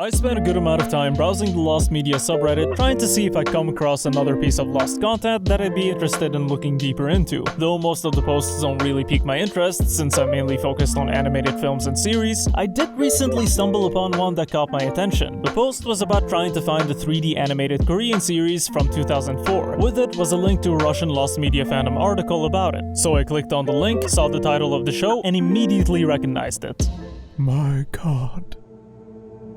I spent a good amount of time browsing the Lost Media subreddit, trying to see if I come across another piece of lost content that I'd be interested in looking deeper into. Though most of the posts don't really pique my interest, since I'm mainly focused on animated films and series, I did recently stumble upon one that caught my attention. The post was about trying to find a 3D animated Korean series from 2004. With it was a link to a Russian Lost Media fandom article about it. So I clicked on the link, saw the title of the show, and immediately recognized it. My god.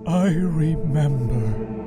I remember.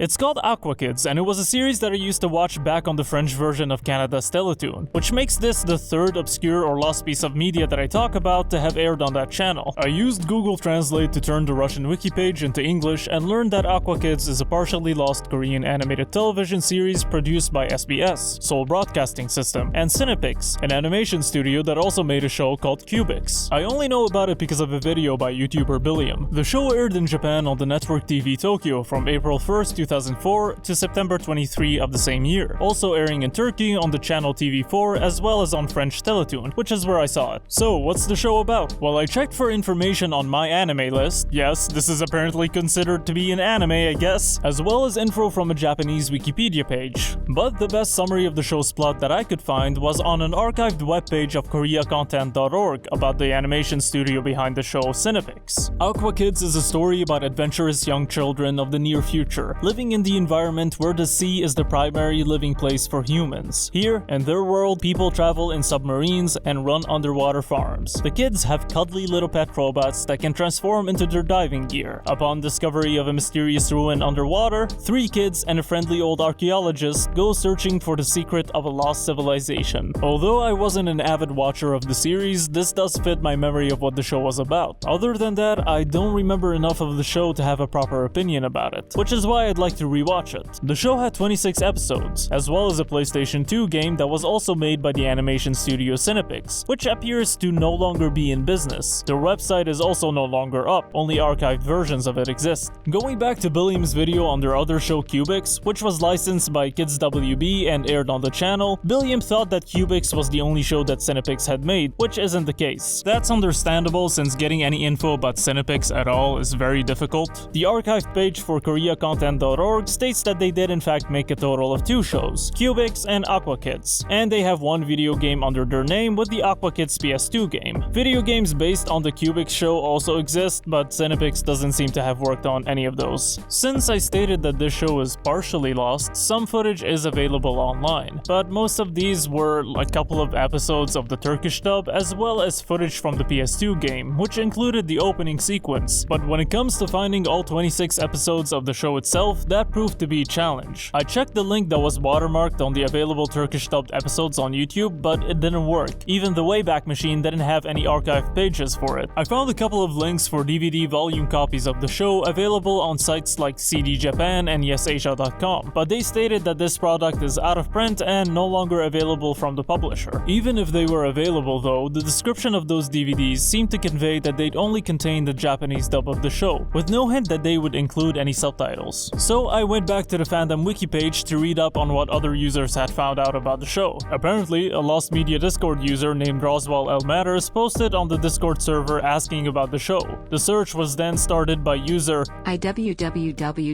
It's called Aqua Kids, and it was a series that I used to watch back on the French version of Canada's Teletoon, which makes this the third obscure or lost piece of media that I talk about to have aired on that channel. I used Google Translate to turn the Russian wiki page into English and learned that Aqua Kids is a partially lost Korean animated television series produced by SBS, Seoul Broadcasting System, and Cinepix, an animation studio that also made a show called Cubix. I only know about it because of a video by YouTuber Billiam. The show aired in Japan on the network TV Tokyo from April 1st, 2004 to September 23 of the same year, also airing in Turkey on the channel TV4 as well as on French Teletoon, which is where I saw it. So what's the show about? Well, I checked for information on my anime list, yes, this is apparently considered to be an anime I guess, as well as info from a Japanese Wikipedia page. But the best summary of the show's plot that I could find was on an archived webpage of koreacontent.org about the animation studio behind the show Cinepix. Aqua Kids is a story about adventurous young children of the near future, living in the environment where the sea is the primary living place for humans. Here, in their world, people travel in submarines and run underwater farms. The kids have cuddly little pet robots that can transform into their diving gear. Upon discovery of a mysterious ruin underwater, 3 kids and a friendly old archaeologist go searching for the secret of a lost civilization. Although I wasn't an avid watcher of the series, this does fit my memory of what the show was about. Other than that, I don't remember enough of the show to have a proper opinion about it, which is why I'd like to rewatch it. The show had 26 episodes, as well as a PlayStation 2 game that was also made by the animation studio Cinepix, which appears to no longer be in business. Their website is also no longer up, only archived versions of it exist. Going back to Billiam's video on their other show Cubix, which was licensed by Kids WB and aired on the channel, Billiam thought that Cubix was the only show that Cinepix had made, which isn't the case. That's understandable since getting any info about Cinepix at all is very difficult. The archived page for koreacontent.org states that they did in fact make a total of 2 shows, Cubix and Aqua Kids, and they have 1 video game under their name with the Aqua Kids PS2 game. Video games based on the Cubix show also exist, but Cinepix doesn't seem to have worked on any of those. Since I stated that this show is partially lost, some footage is available online, but most of these were a couple of episodes of the Turkish dub as well as footage from the PS2 game, which included the opening sequence. But when it comes to finding all 26 episodes of the show itself, that proved to be a challenge. I checked the link that was watermarked on the available Turkish dubbed episodes on YouTube, but it didn't work. Even the Wayback Machine didn't have any archived pages for it. I found a couple of links for DVD volume copies of the show available on sites like CD Japan and YesAsia.com, but they stated that this product is out of print and no longer available from the publisher. Even if they were available though, the description of those DVDs seemed to convey that they'd only contain the Japanese dub of the show, with no hint that they would include any subtitles. So I went back to the fandom wiki page to read up on what other users had found out about the show. Apparently, a Lost Media Discord user named Roswell L. Matters posted on the Discord server asking about the show. The search was then started by user IWWWWE.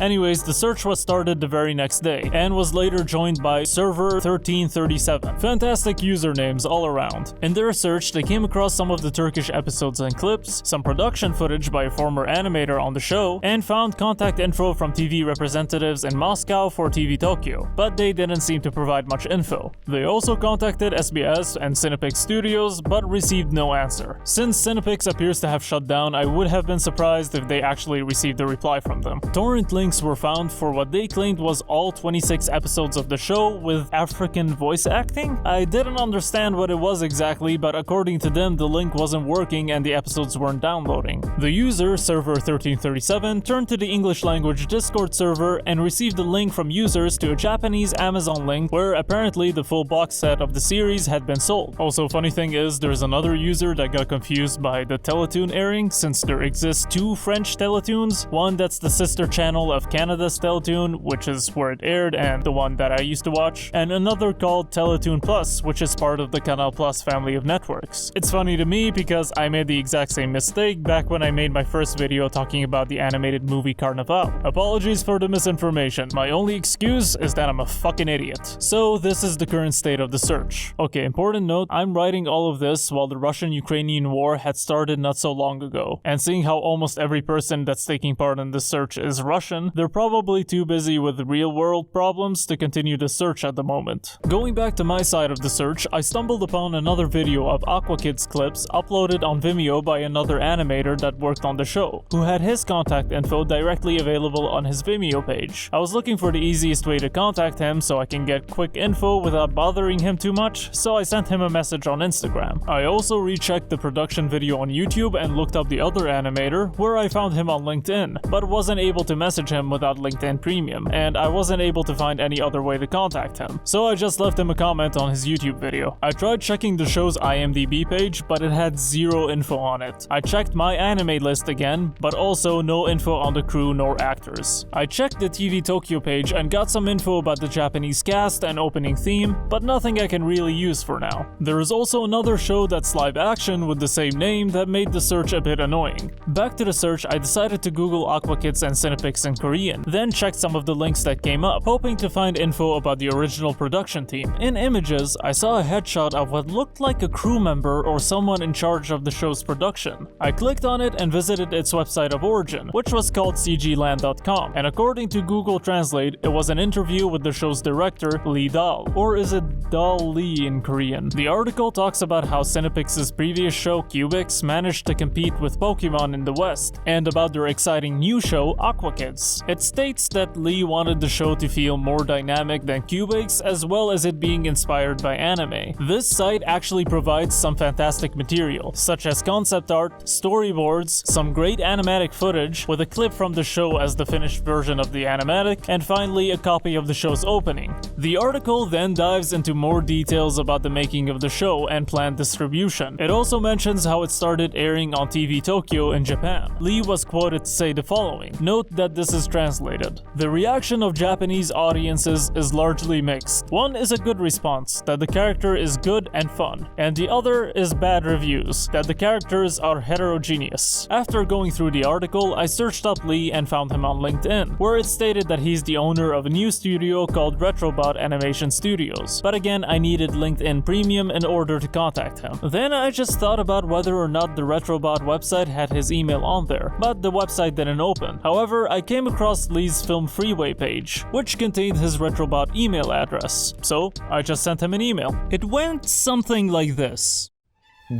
Anyways, the search was started the very next day, and was later joined by server 1337. Fantastic usernames all around. In their search, they came across some of the Turkish episodes and clips, some production footage by a former animator on the show, and found contact info from TV representatives in Moscow for TV Tokyo, but they didn't seem to provide much info. They also contacted SBS and Cinepix Studios, but received no answer. Since Cinepix appears to have shut down, I would have been surprised if they actually received a reply from them. Torrent links were found for what they claimed was all 26 episodes of the show with African voice acting? I didn't understand what it was exactly, but according to them, the link wasn't working and the episodes weren't downloading. The user, server 1337, turned to the English English language Discord server and received a link from users to a Japanese Amazon link where apparently the full box set of the series had been sold. Also, funny thing is, there's another user that got confused by the Teletoon airing, since there exists two French Teletoons, one that's the sister channel of Canada's Teletoon, which is where it aired and the one that I used to watch, and another called Teletoon Plus, which is part of the Canal Plus family of networks. It's funny to me because I made the exact same mistake back when I made my first video talking about the animated movie Carnival. Apologies for the misinformation. My only excuse is that I'm a fucking idiot. So this is the current state of the search. Okay, important note, I'm writing all of this while the Russian-Ukrainian war had started not so long ago, and seeing how almost every person that's taking part in this search is Russian, they're probably too busy with real-world problems to continue the search at the moment. Going back to my side of the search, I stumbled upon another video of Aqua Kids clips uploaded on Vimeo by another animator that worked on the show, who had his contact info directly available on his Vimeo page. I was looking for the easiest way to contact him so I can get quick info without bothering him too much, so I sent him a message on Instagram. I also rechecked the production video on YouTube and looked up the other animator, where I found him on LinkedIn, but wasn't able to message him without LinkedIn Premium, and I wasn't able to find any other way to contact him, so I just left him a comment on his YouTube video. I tried checking the show's IMDb page, but it had zero info on it. I checked my anime list again, but also no info on the crew nor actors. I checked the TV Tokyo page and got some info about the Japanese cast and opening theme, but nothing I can really use for now. There is also another show that's live action with the same name that made the search a bit annoying. Back to the search, I decided to Google Aqua Kids and Cinepix in Korean, then checked some of the links that came up, hoping to find info about the original production team. In images, I saw a headshot of what looked like a crew member or someone in charge of the show's production. I clicked on it and visited its website of origin, which was called cgland.com, and according to Google Translate, it was an interview with the show's director, Lee Dahl, or is it Dahl Lee in Korean? The article talks about how Cinepix's previous show, Cubix, managed to compete with Pokemon in the West, and about their exciting new show, Aqua Kids. It states that Lee wanted the show to feel more dynamic than Cubix, as well as it being inspired by anime. This site actually provides some fantastic material, such as concept art, storyboards, some great animatic footage, with a clip from the show as the finished version of the animatic, and finally a copy of the show's opening. The article then dives into more details about the making of the show and planned distribution. It also mentions how it started airing on TV Tokyo in Japan. Lee was quoted to say the following. Note that this is translated. The reaction of Japanese audiences is largely mixed. One is a good response, that the character is good and fun, and the other is bad reviews, that the characters are heterogeneous. After going through the article, I searched up Lee and found him on LinkedIn, where it stated that he's the owner of a new studio called Retrobot Animation Studios. But again, I needed LinkedIn Premium in order to contact him. Then I just thought about whether or not the Retrobot website had his email on there, but the website didn't open. However, I came across Lee's Film Freeway page, which contained his Retrobot email address, so I just sent him an email. It went something like this.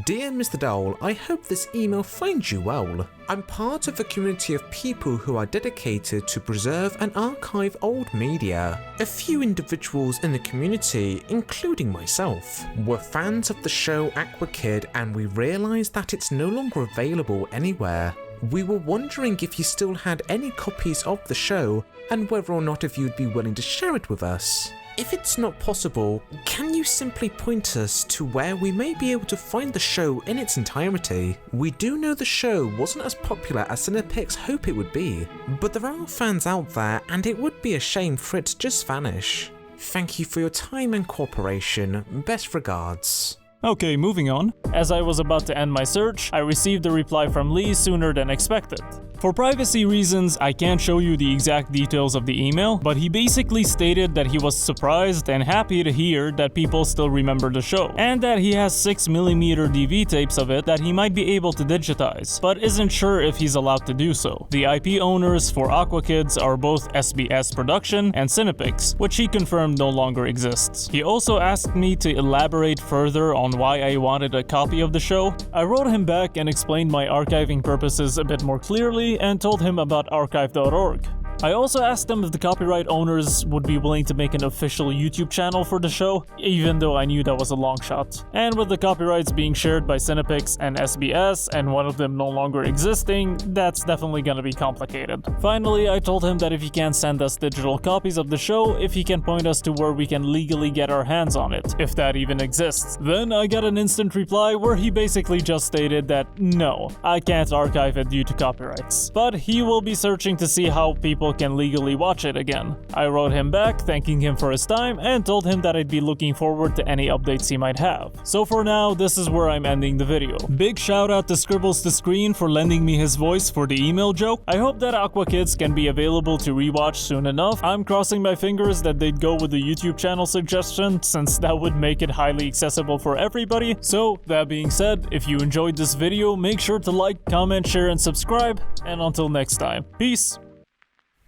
Dear Mr. Dowell, I hope this email finds you well. I'm part of a community of people who are dedicated to preserve and archive old media. A few individuals in the community, including myself, were fans of the show Aqua Kid, and we realised that it's no longer available anywhere. We were wondering if you still had any copies of the show and whether or not if you'd be willing to share it with us. If it's not possible, can you simply point us to where we may be able to find the show in its entirety? We do know the show wasn't as popular as Cinepix hope it would be, but there are fans out there and it would be a shame for it to just vanish. Thank you for your time and cooperation. Best regards. Okay, moving on. As I was about to end my search, I received a reply from Lee sooner than expected. For privacy reasons, I can't show you the exact details of the email, but he basically stated that he was surprised and happy to hear that people still remember the show, and that he has 6mm DV tapes of it that he might be able to digitize, but isn't sure if he's allowed to do so. The IP owners for Aqua Kids are both SBS Production and Cinepix, which he confirmed no longer exists. He also asked me to elaborate further on why I wanted a copy of the show. I wrote him back and explained my archiving purposes a bit more clearly and told him about archive.org. I also asked them if the copyright owners would be willing to make an official YouTube channel for the show, even though I knew that was a long shot. And with the copyrights being shared by Cinepix and SBS, and one of them no longer existing, that's definitely gonna be complicated. Finally, I told him that if he can't send us digital copies of the show, if he can point us to where we can legally get our hands on it, if that even exists. Then I got an instant reply where he basically just stated that no, I can't archive it due to copyrights, but he will be searching to see how people can legally watch it again. I wrote him back thanking him for his time and told him that I'd be looking forward to any updates he might have. So for now, this is where I'm ending the video. Big shout out to Scribbles to Screen for lending me his voice for the email joke. I hope that Aqua Kids can be available to rewatch soon enough. I'm crossing my fingers that they'd go with the YouTube channel suggestion, since that would make it highly accessible for everybody. So that being said, if you enjoyed this video, make sure to like, comment, share, and subscribe, and until next time, peace!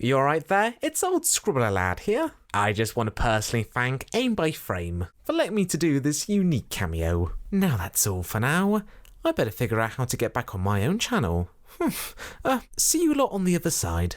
You alright there? It's old Scribbler Lad here. I just want to personally thank Aim by Frame for letting me to do this unique cameo. Now that's all for now. I better figure out how to get back on my own channel. See you lot on the other side.